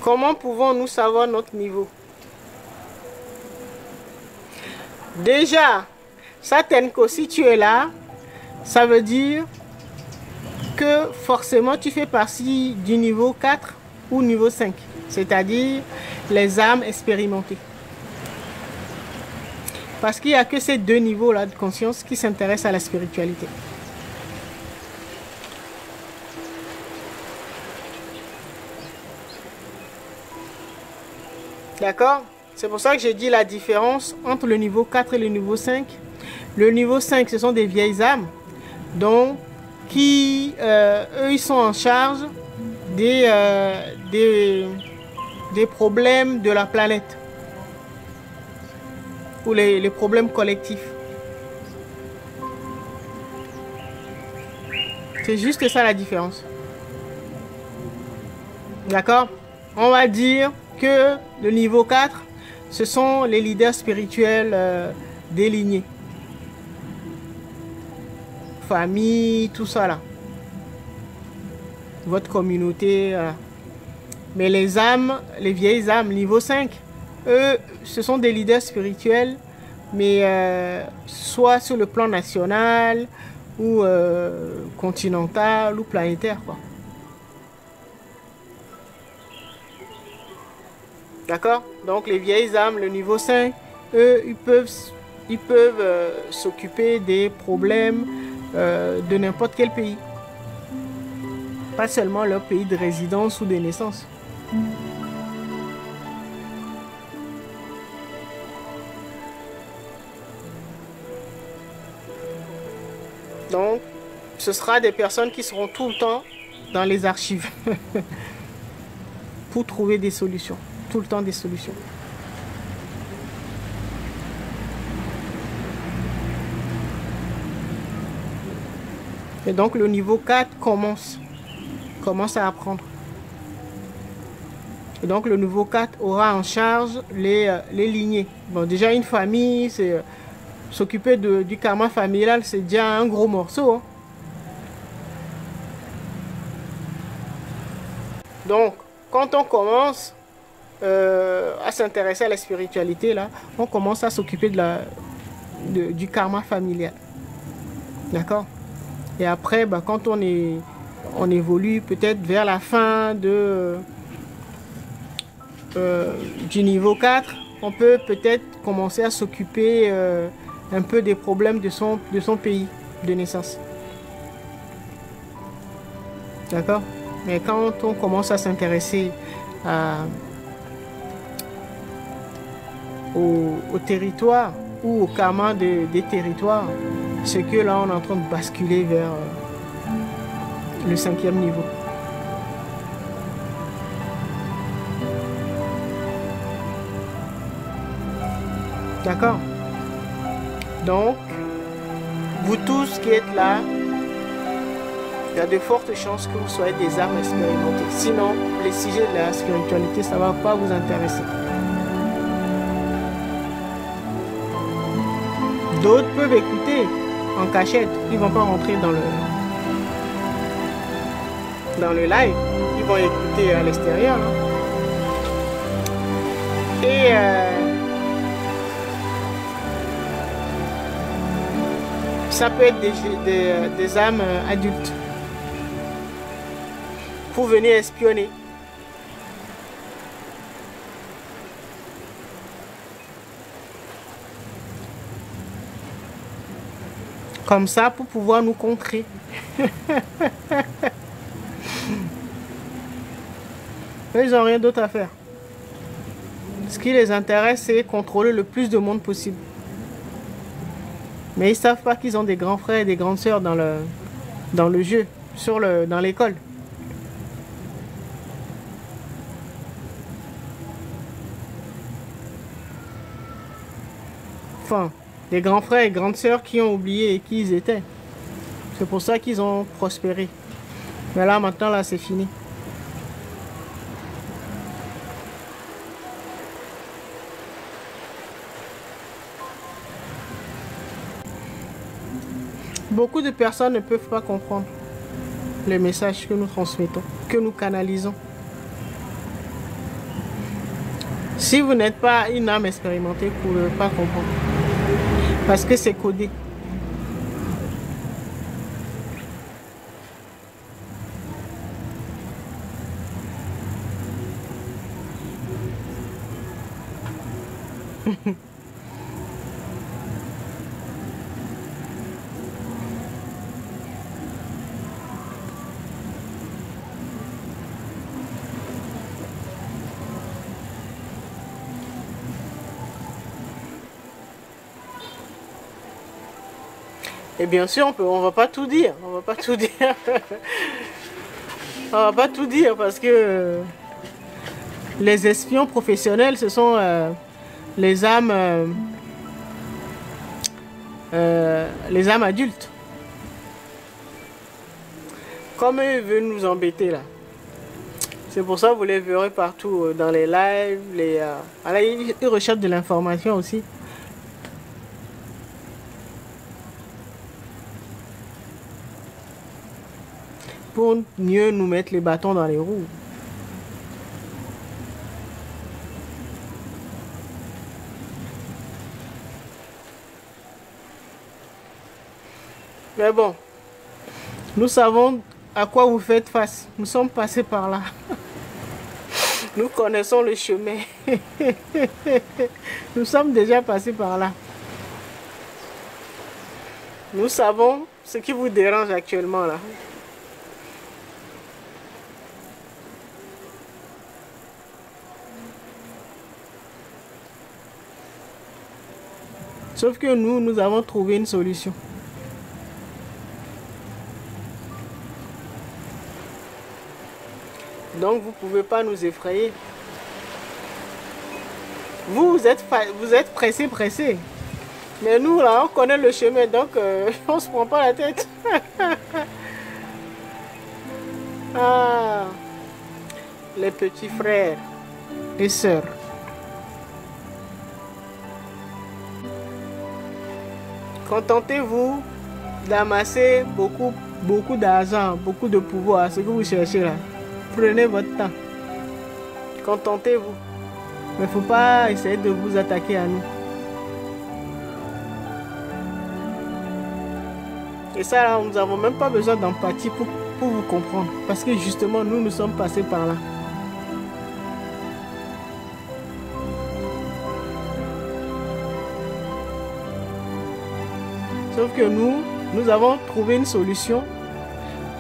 Comment pouvons-nous savoir notre niveau? Déjà, Satenko, si tu es là, ça veut dire que forcément tu fais partie du niveau 4 ou niveau 5, c'est-à-dire les âmes expérimentées. Parce qu'il n'y a que ces deux niveaux-là de conscience qui s'intéressent à la spiritualité. D'accord? C'est pour ça que j'ai dit la différence entre le niveau 4 et le niveau 5. Le niveau 5, ce sont des vieilles âmes, donc eux, ils sont en charge des problèmes de la planète ou les problèmes collectifs. C'est juste ça la différence. D'accord? On va dire que le niveau 4, ce sont les leaders spirituels des lignées. Famille, tout ça là. Votre communauté. Mais les âmes, les vieilles âmes, niveau 5, eux, ce sont des leaders spirituels, mais soit sur le plan national, ou continental, ou planétaire, quoi. D'accord? Donc les vieilles âmes, le niveau 5, eux, ils peuvent s'occuper des problèmes de n'importe quel pays. Pas seulement leur pays de résidence ou de naissance. Donc, ce sera des personnes qui seront tout le temps dans les archives pour trouver des solutions. Tout le temps des solutions. Et donc le niveau 4 commence à apprendre. Et donc le niveau 4 aura en charge les lignées. Bon, déjà une famille, c'est s'occuper du karma familial, c'est déjà un gros morceau. Hein. Donc, quand on commence à s'intéresser à la spiritualité, là, on commence à s'occuper du karma familial. D'accord? Et après, bah, quand on évolue peut-être vers la fin du niveau 4, on peut peut-être commencer à s'occuper un peu des problèmes de son pays de naissance. D'accord? Mais quand on commence à s'intéresser au territoire ou au karma des territoires, c'est que là on est en train de basculer vers le 5e niveau. D'accord? Donc, vous tous qui êtes là, il y a de fortes chances que vous soyez des âmes expérimentées. Sinon, les sujets de la spiritualité, ça ne va pas vous intéresser. D'autres peuvent écouter en cachette. Ils ne vont pas rentrer dans le live. Ils vont écouter à l'extérieur. Hein. Et ça peut être des âmes adultes pour venir espionner. Comme ça, pour pouvoir nous contrer. Ils n'ont rien d'autre à faire. Ce qui les intéresse, c'est contrôler le plus de monde possible. Mais ils ne savent pas qu'ils ont des grands frères et des grandes sœurs dans le jeu, dans l'école. Enfin, des grands frères et grandes sœurs qui ont oublié qui ils étaient. C'est pour ça qu'ils ont prospéré. Mais là, maintenant, là, c'est fini. Beaucoup de personnes ne peuvent pas comprendre les messages que nous transmettons, que nous canalisons. Si vous n'êtes pas une âme expérimentée, vous ne pouvez pas comprendre. Parce que c'est codé. Et bien sûr, on va pas tout dire. On va pas tout dire. On va pas tout dire parce que les espions professionnels, ce sont les âmes adultes. Comme eux veulent nous embêter là. C'est pour ça que vous les verrez partout dans les lives. Ils recherchent de l'information aussi. Pour mieux nous mettre les bâtons dans les roues. Mais bon, nous savons à quoi vous faites face. Nous sommes passés par là. Nous connaissons le chemin. Nous sommes déjà passés par là. Nous savons ce qui vous dérange actuellement là. Sauf que nous avons trouvé une solution. Donc vous ne pouvez pas nous effrayer. Vous êtes pressé. Mais nous là, on connaît le chemin, donc on ne se prend pas la tête. Ah, les petits frères et sœurs. Contentez-vous d'amasser beaucoup d'argent, beaucoup de pouvoir, ce que vous cherchez là. Prenez votre temps. Contentez-vous. Mais il ne faut pas essayer de vous attaquer à nous. Et ça, là, nous n'avons même pas besoin d'empathie pour vous comprendre. Parce que justement, nous sommes passés par là. Sauf que nous avons trouvé une solution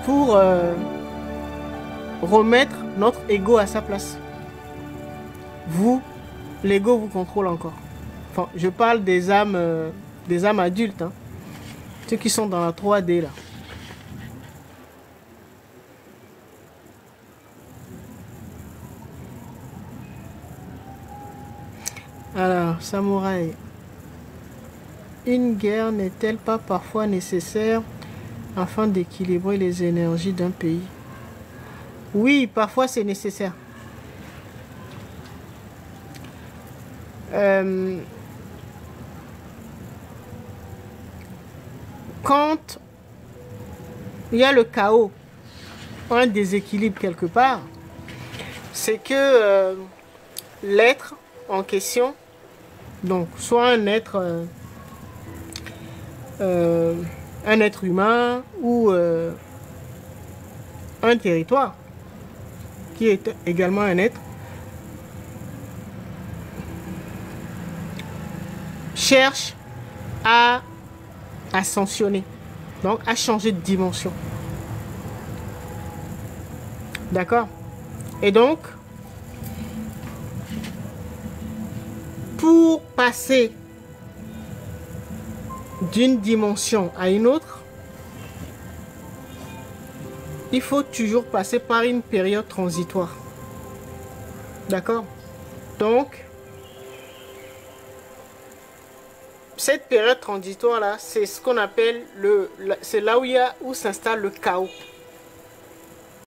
pour remettre notre ego à sa place. Vous, l'ego vous contrôle encore. Enfin, je parle des âmes adultes, hein. Ceux qui sont dans la 3D là. Alors, samouraï. Une guerre n'est-elle pas parfois nécessaire afin d'équilibrer les énergies d'un pays? Oui, parfois c'est nécessaire. Quand il y a le chaos, un déséquilibre quelque part, c'est que l'être en question, donc soit un être humain ou un territoire qui est également un être, cherche à ascensionner, donc à changer de dimension. D'accord? Et donc, pour passer d'une dimension à une autre, il faut toujours passer par une période transitoire. D'accord? Donc, cette période transitoire là, c'est ce qu'on appelle c'est là où s'installe le chaos.